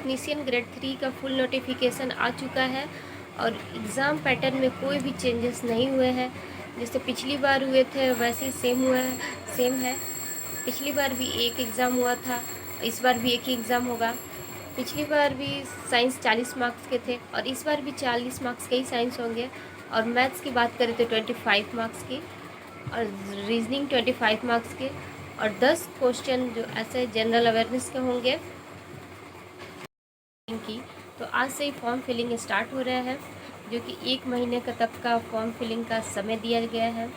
Technician grade 3 का full notification आ चुका है और एग्ज़ाम पैटर्न में कोई भी चेंजेस नहीं हुए हैं। जैसे पिछली बार हुए थे वैसे ही सेम है। पिछली बार भी एक एग्ज़ाम हुआ था, इस बार भी एक ही एग्ज़ाम होगा। पिछली बार भी साइंस 40 मार्क्स के थे और इस बार भी 40 मार्क्स के ही साइंस होंगे। और मैथ्स की बात करें तो 25 मार्क्स की और रीजनिंग 25 मार्क्स के और 10 क्वेश्चन जो ऐसे जनरल अवेयरनेस के होंगे की। तो आज से ही फॉर्म फिलिंग स्टार्ट हो रहा है, जो कि 1 महीने का तक का फॉर्म फिलिंग का समय दिया गया है।